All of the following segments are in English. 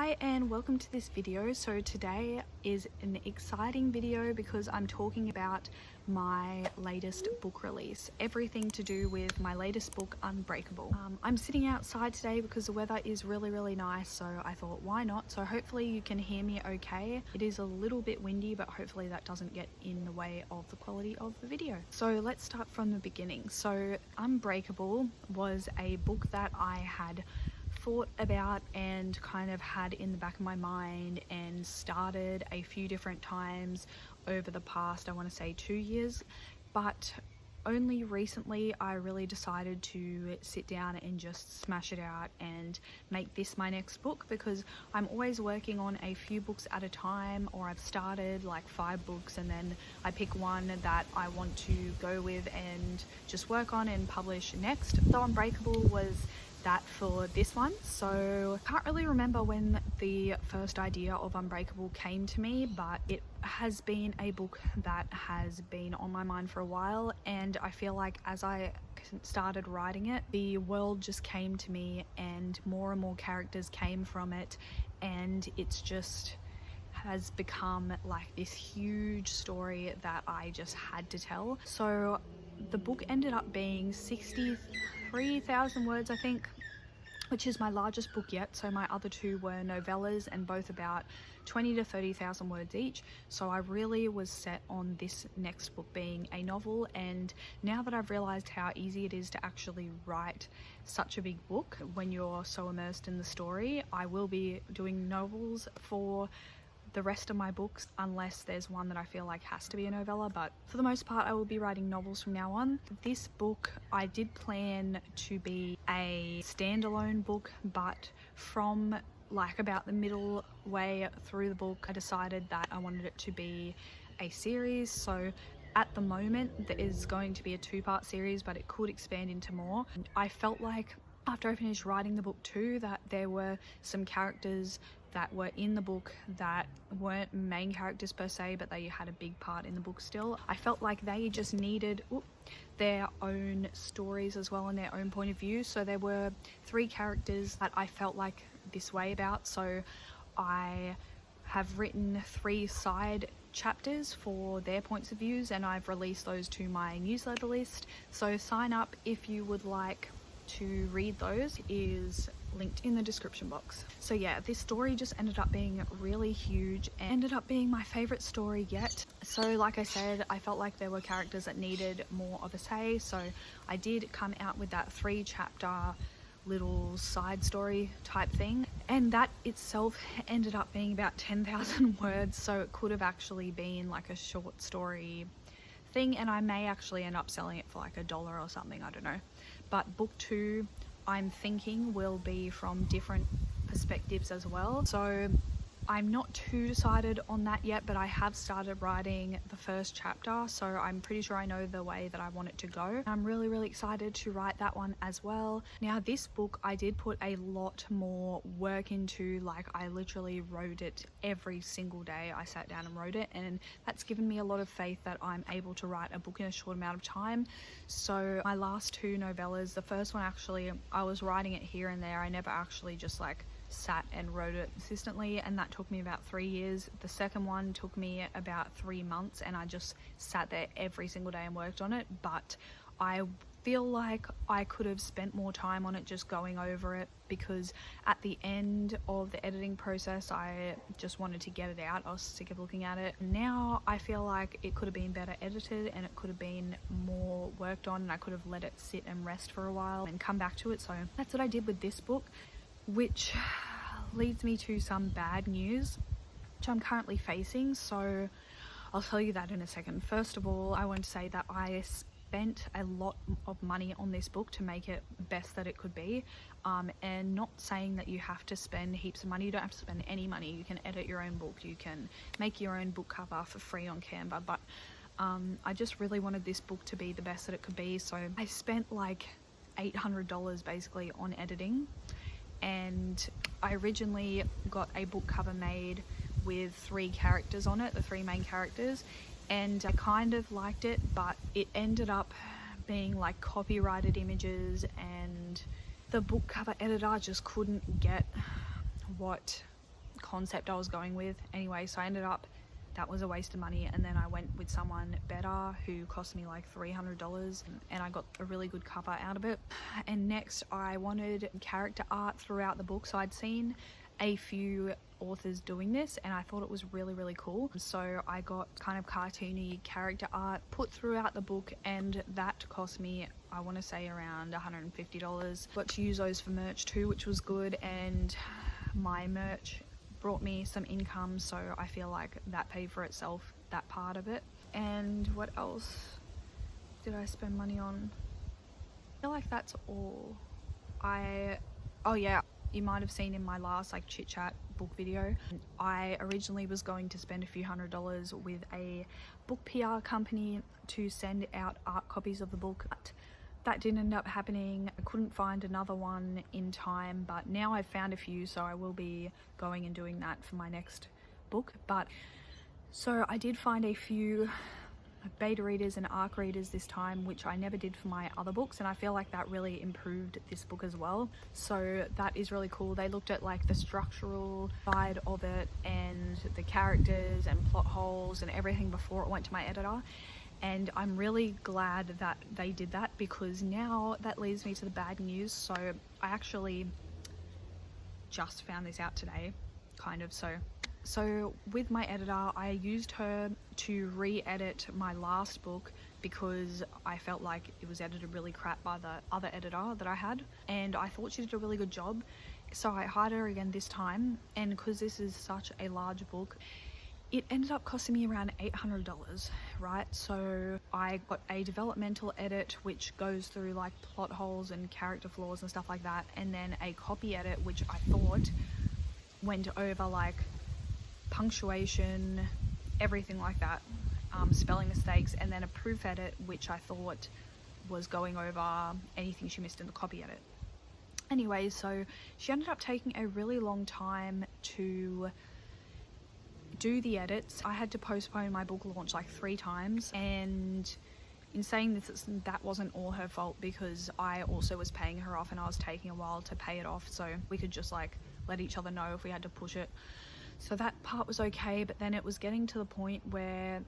Hi and welcome to this video. So today is an exciting video because I'm talking about my latest book release, everything to do with my latest book, Unbreakable. I'm sitting outside today because the weather is really nice, so I thought why not. So hopefully you can hear me okay. It is a little bit windy, but hopefully that doesn't get in the way of the quality of the video. So let's start from the beginning. So Unbreakable was a book that I had thought about and kind of had in the back of my mind and started a few different times over the past, I want to say 2 years, but only recently I really decided to sit down and just smash it out and make this my next book, because I'm always working on a few books at a time, or I've started like 5 books and then I pick one that I want to go with and just work on and publish next. So Unbreakable was that for this one. So I can't really remember when the first idea of Unbreakable came to me, but it has been a book that has been on my mind for a while, and I feel like as I started writing it, the world just came to me and more characters came from it, and it's just has become like this huge story that I just had to tell. So the book ended up being 63,000 words, I think, which is my largest book yet. So my other 2 were novellas and both about 20 to 30,000 words each. So I really was set on this next book being a novel, and now that I've realized how easy it is to actually write such a big book when you're so immersed in the story, I will be doing novels for the rest of my books, unless there's one that I feel like has to be a novella, but for the most part I will be writing novels from now on. This book I did plan to be a standalone book, but from like about the middle way through the book I decided that I wanted it to be a series. So at the moment there is going to be a 2-part series, but it could expand into more. I felt like after I finished writing the book too that there were some characters that were in the book that weren't main characters per se, but they had a big part in the book still. I felt like they just needed their own stories as well and their own point of view. So there were 3 characters that I felt like this way about. So I have written 3 side chapters for their points of views, and I've released those to my newsletter list. So sign up if you would like to read those. It is linked in the description box. So yeah, this story just ended up being really huge and ended up being my favorite story yet. So like I said, I felt like there were characters that needed more of a say, so I did come out with that 3-chapter little side story type thing, and that itself ended up being about 10,000 words, so it could have actually been like a short story thing, and I may actually end up selling it for like $1 or something, I don't know. But book 2 I'm thinking will be from different perspectives as well, so I'm not too decided on that yet, but I have started writing the first chapter, so I'm pretty sure I know the way that I want it to go. I'm really excited to write that one as well. Now this book I did put a lot more work into, like I literally wrote it every single day. I sat down and wrote it, and that's given me a lot of faith that I'm able to write a book in a short amount of time. So my last 2 novellas, the first one actually I was writing it here and there, I never actually just like sat and wrote it consistently, and that took me about 3 years. The second one took me about 3 months, and I just sat there every single day and worked on it. But I feel like I could have spent more time on it just going over it, because at the end of the editing process I just wanted to get it out. I was sick of looking at it. Now I feel like it could have been better edited and it could have been more worked on, and I could have let it sit and rest for a while and come back to it. So that's what I did with this book, which leads me to some bad news which I'm currently facing. So I'll tell you that in a second. First of all, I want to say that I spent a lot of money on this book to make it best that it could be, and not saying that you have to spend heaps of money. You don't have to spend any money. You can edit your own book, you can make your own book cover for free on Canva, but I just really wanted this book to be the best that it could be. So I spent like $800 basically on editing, and I originally got a book cover made with 3 characters on it, the 3 main characters, and I kind of liked it, but it ended up being like copyrighted images, and the book cover editor just couldn't get what concept I was going with. Anyway, so I ended up, that was a waste of money, and then I went with someone better who cost me like $300, and I got a really good cover out of it. And next I wanted character art throughout the book, so I'd seen a few authors doing this and I thought it was really cool, so I got kind of cartoony character art put throughout the book, and that cost me, I want to say, around $150. Got to use those for merch too, which was good, and my merch brought me some income, so I feel like that paid for itself, that part of it. And what else did I spend money on? I feel like that's all. Oh yeah, you might have seen in my last like chit chat book video, I originally was going to spend a few $100s with a book PR company to send out art copies of the book, but that didn't end up happening. I couldn't find another one in time, but now I've found a few, so I will be going and doing that for my next book. But so I did find a few beta readers and ARC readers this time, which I never did for my other books, and I feel like that really improved this book as well, so that is really cool. They looked at like the structural side of it and the characters and plot holes and everything before it went to my editor, and I'm really glad that they did that, because now that leads me to the bad news. So I actually just found this out today, kind of. So with my editor, I used her to re-edit my last book because I felt like it was edited really crap by the other editor that I had, and I thought she did a really good job, so I hired her again this time. And because this is such a large book, it ended up costing me around $800, right? So I got a developmental edit which goes through like plot holes and character flaws and stuff like that, and then a copy edit which I thought went over like punctuation, everything like that, spelling mistakes, and then a proof edit which I thought was going over anything she missed in the copy edit. Anyway, so she ended up taking a really long time to do the edits. I had to postpone my book launch like 3 times, and in saying this, that wasn't all her fault, because I also was paying her off and I was taking a while to pay it off, so we could just like let each other know if we had to push it. So that part was okay, but then it was getting to the point where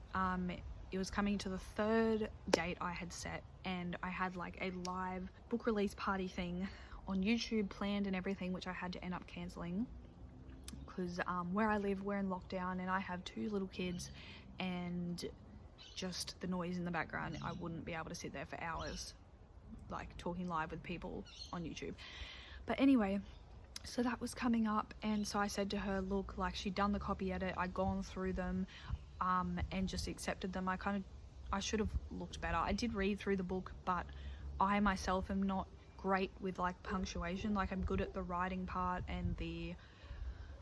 it was coming to the 3rd date I had set, and I had like a live book release party thing on YouTube planned and everything, which I had to end up cancelling because where I live, we're in lockdown and I have 2 little kids, and just the noise in the background, I wouldn't be able to sit there for hours like talking live with people on YouTube. But anyway, so that was coming up, and so I said to her, look, like she'd done the copy edit, I'd gone through them and just accepted them. I should have looked better. I did read through the book, but I myself am not great with like punctuation. Like I'm good at the writing part and the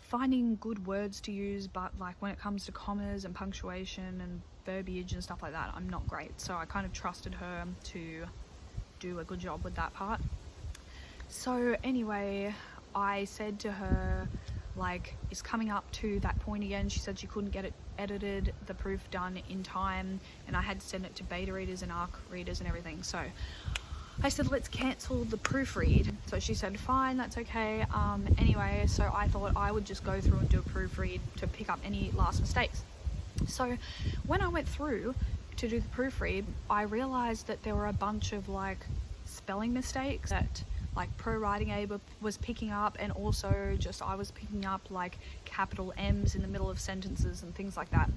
finding good words to use, but like when it comes to commas and punctuation and verbiage and stuff like that, I'm not great. So I kind of trusted her to do a good job with that part. So anyway, I said to her, like, it's coming up to that point again. She said she couldn't get it edited, the proof done in time, and I had to send it to beta readers and ARC readers and everything. So I said, let's cancel the proofread. So she said, fine, that's okay. Anyway, so I thought I would just go through and do a proofread to pick up any last mistakes. So when I went through to do the proofread, I realized that there were a bunch of like spelling mistakes that like Pro Writing Aid was picking up, and also just I was picking up like capital M's in the middle of sentences and things like that.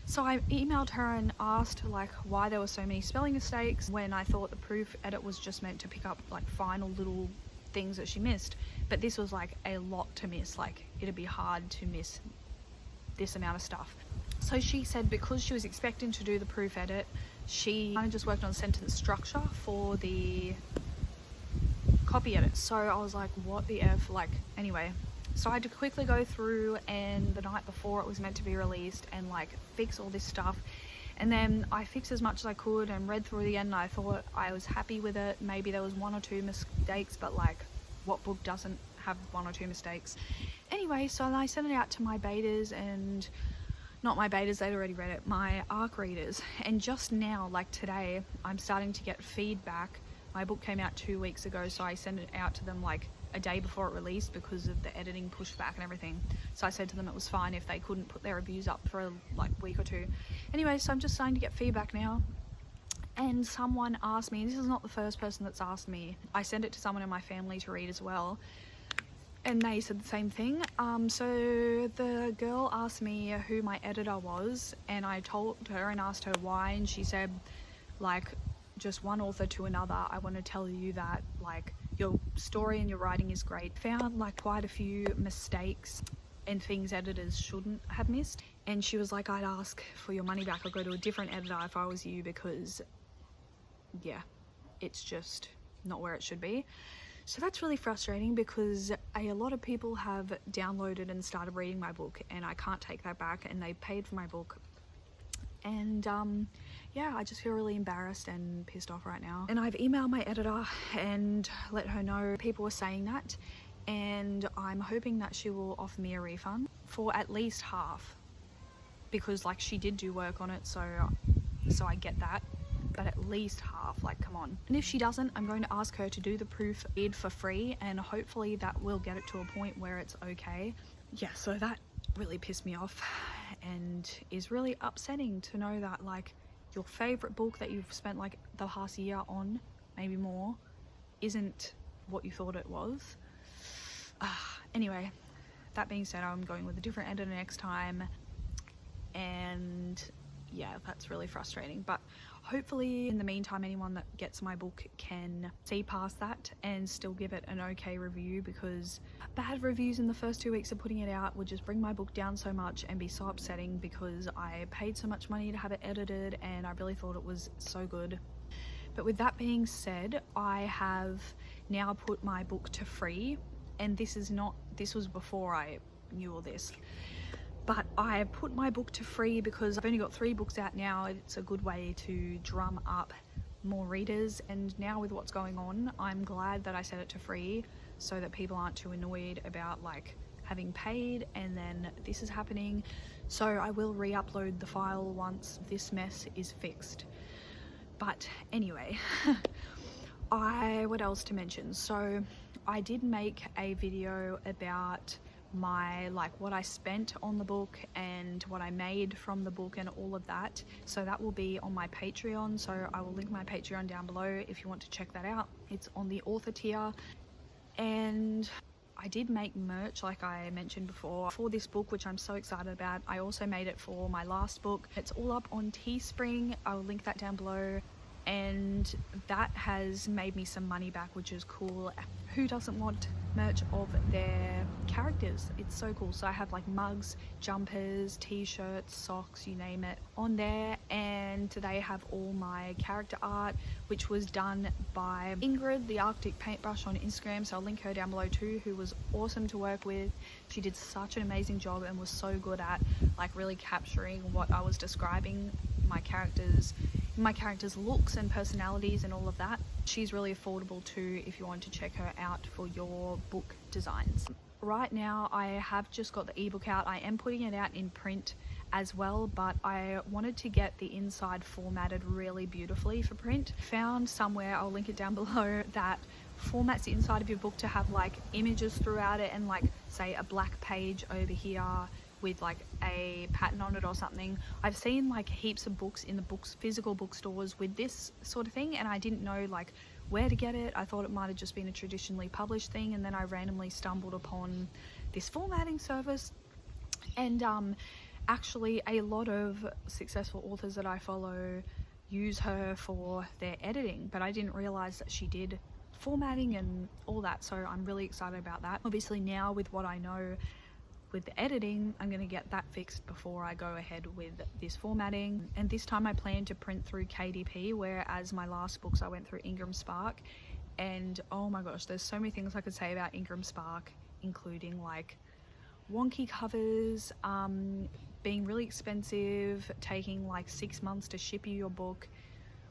So I emailed her and asked like why there were so many spelling mistakes when I thought the proof edit was just meant to pick up like final little things that she missed, but this was like a lot to miss. Like it'd be hard to miss this amount of stuff. So she said because she was expecting to do the proof edit, she kind of just worked on sentence structure for the copy edit. So I was like, what the F? Like, anyway, so I had to quickly go through, and the night before it was meant to be released, and like fix all this stuff. And then I fixed as much as I could and read through the end, and I thought I was happy with it. Maybe there was 1 or 2 mistakes, but like what book doesn't have 1 or 2 mistakes? Anyway, so I sent it out to my betas, and not my betas, they'd already read it, my ARC readers. And just now, like today, I'm starting to get feedback. My book came out 2 weeks ago, so I sent it out to them like a day before it released because of the editing pushback and everything. So I said to them it was fine if they couldn't put their reviews up for like a week or two. Anyway, so I'm just starting to get feedback now. And someone asked me, this is not the first person that's asked me, I sent it to someone in my family to read as well, and they said the same thing. So the girl asked me who my editor was, and I told her and asked her why, and she said, like, just one author to another, I want to tell you that like your story and your writing is great. Found like quite a few mistakes and things editors shouldn't have missed, and she was like, I'd ask for your money back or go to a different editor if I was you, because yeah, it's just not where it should be. So that's really frustrating because a lot of people have downloaded and started reading my book, and I can't take that back, and they paid for my book. And yeah, I just feel really embarrassed and pissed off right now. And I've emailed my editor and let her know people were saying that, and I'm hoping that she will offer me a refund for at least half, because like she did do work on it, so I get that, but at least half, like come on. And if she doesn't, I'm going to ask her to do the proof read for free, and hopefully that will get it to a point where it's okay. Yeah, so that really pissed me off and is really upsetting to know that like your favorite book that you've spent like the past year on, maybe more, isn't what you thought it was. Anyway, that being said, I'm going with a different editor next time, and yeah, that's really frustrating. But hopefully in the meantime, anyone that gets my book can see past that and still give it an okay review, because bad reviews in the first 2 weeks of putting it out would just bring my book down so much and be so upsetting, because I paid so much money to have it edited and I really thought it was so good. But with that being said, I have now put my book to free, and this was before I knew all this. But I put my book to free because I've only got 3 books out now. It's a good way to drum up more readers, and now with what's going on, I'm glad that I set it to free so that people aren't too annoyed about like having paid and then this is happening. So I will re-upload the file once this mess is fixed. But anyway, what else to mention? So I did make a video about my what I spent on the book and what I made from the book and all of that, so that will be on my Patreon. So I will link my Patreon down below if you want to check that out. It's on the author tier. And I did make merch like I mentioned before for this book, which I'm so excited about. I also made it for my last book. It's all up on Teespring. I will link that down below, and that has made me some money back, which is cool. Who doesn't want merch of their characters? It's so cool. So I have like mugs, jumpers, t-shirts, socks, you name it on there. And they have all my character art, which was done by Ingrid, the Arctic Paintbrush, on Instagram. So I'll link her down below too, who was awesome to work with. She did such an amazing job and was so good at like really capturing what I was describing, my characters looks and personalities and all of that. She's really affordable too if you want to check her out for your book designs. Right now I have just got the ebook out. I am putting it out in print as well, but I wanted to get the inside formatted really beautifully for print. Found somewhere, I'll link it down below, that formats the inside of your book to have like images throughout it, and like say a black page over here with like a pattern on it or something. I've seen like heaps of books in the physical bookstores with this sort of thing, and I didn't know like where to get it. I thought it might have just been a traditionally published thing, and then I randomly stumbled upon this formatting service. And actually a lot of successful authors that I follow use her for their editing, but I didn't realize that she did formatting and all that, so I'm really excited about that. Obviously now with what I know with the editing, I'm going to get that fixed before I go ahead with this formatting. And this time I plan to print through KDP, whereas my last books I went through Ingram Spark. And oh my gosh, there's so many things I could say about Ingram Spark, including like wonky covers, being really expensive, taking like 6 months to ship you your book,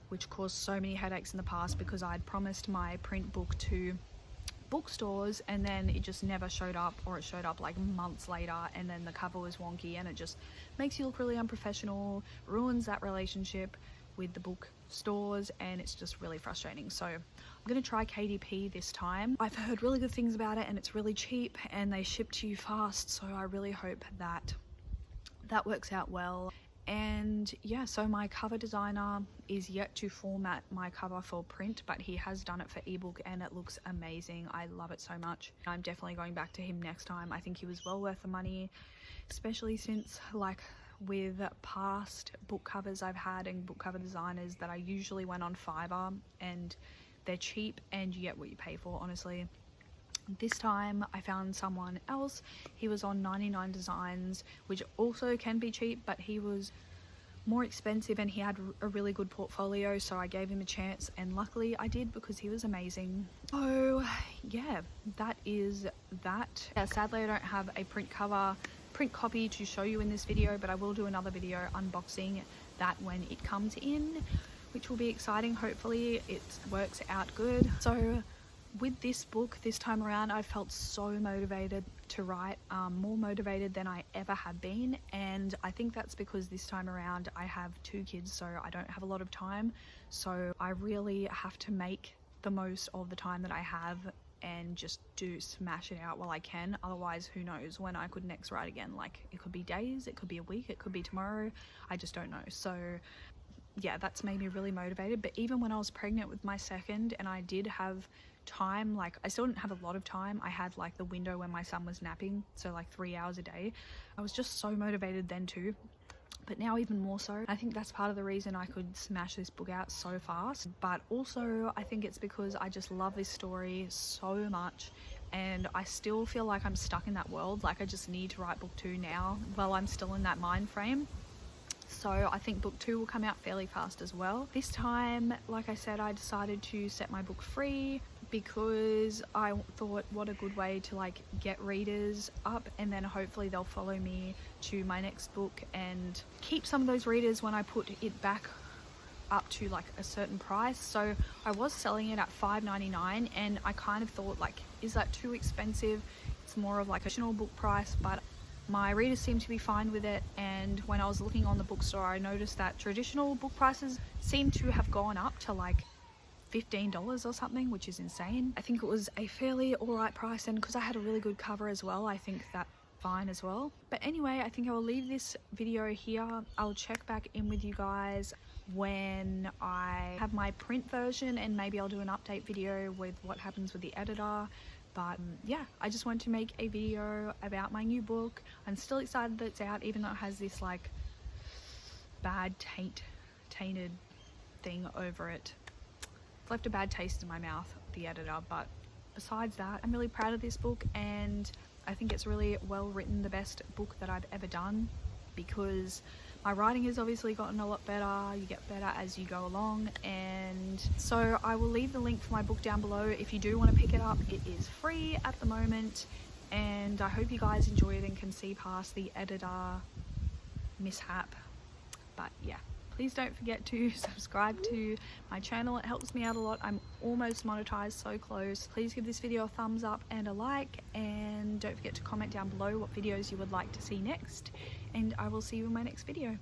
which caused so many headaches in the past because I'd promised my print book to bookstores and then it just never showed up, or it showed up like months later and then the cover was wonky, and it just makes you look really unprofessional, ruins that relationship with the book stores, and it's just really frustrating. So I'm gonna try KDP this time. I've heard really good things about it, and it's really cheap and they ship to you fast, so I really hope that that works out well. And yeah, so my cover designer is yet to format my cover for print, but he has done it for ebook and it looks amazing. I love it so much. I'm definitely going back to him next time. I think he was well worth the money, especially since, like, with past book covers I've had and book cover designers, that I usually went on Fiverr and they're cheap and you get what you pay for, honestly. This time I found someone else. He was on 99 Designs, which also can be cheap, but he was more expensive and he had a really good portfolio, so I gave him a chance, and luckily I did because he was amazing. So yeah, that is that. Yeah, sadly I don't have a print copy to show you in this video, but I will do another video unboxing that when it comes in, which will be exciting. Hopefully it works out good. So with this book this time around, I felt so motivated to write, more motivated than I ever have been, and I think that's because this time around I have 2 kids, so I don't have a lot of time, so I really have to make the most of the time that I have and just smash it out while I can. Otherwise, who knows when I could next write again. Like, it could be days, it could be a week, it could be tomorrow, I just don't know. So yeah, that's made me really motivated. But even when I was pregnant with my second and I did have time, like, I still didn't have a lot of time. I had like the window when my son was napping, so like 3 hours a day. I was just so motivated then too, but now even more so. I think that's part of the reason I could smash this book out so fast, but also I think it's because I just love this story so much, and I still feel like I'm stuck in that world. Like, I just need to write book 2 now while I'm still in that mind frame. So I think book 2 will come out fairly fast as well. This time, like I said, I decided to set my book free because I thought, what a good way to like get readers up, and then hopefully they'll follow me to my next book and keep some of those readers when I put it back up to like a certain price. So I was selling it at $5.99 and I kind of thought, like, is that too expensive? It's more of like a traditional book price, but my readers seem to be fine with it. And when I was looking on the bookstore, I noticed that traditional book prices seem to have gone up to like $15 or something, which is insane. I think it was a fairly alright price, and because I had a really good cover as well, I think that's fine as well. But anyway, I think I will leave this video here. I'll check back in with you guys when I have my print version, and maybe I'll do an update video with what happens with the editor. But yeah, I just wanted to make a video about my new book. I'm still excited that it's out, even though it has this like bad tainted thing over it. It's left a bad taste in my mouth, the editor, but besides that, I'm really proud of this book, and I think it's really well written, the best book that I've ever done, because my writing has obviously gotten a lot better. You get better as you go along. And so I will leave the link for my book down below if you do want to pick it up. It is free at the moment, and I hope you guys enjoy it and can see past the editor mishap. But yeah, please don't forget to subscribe to my channel. It helps me out a lot. I'm almost monetized, so close. Please give this video a thumbs up and a like, and don't forget to comment down below what videos you would like to see next, and I will see you in my next video.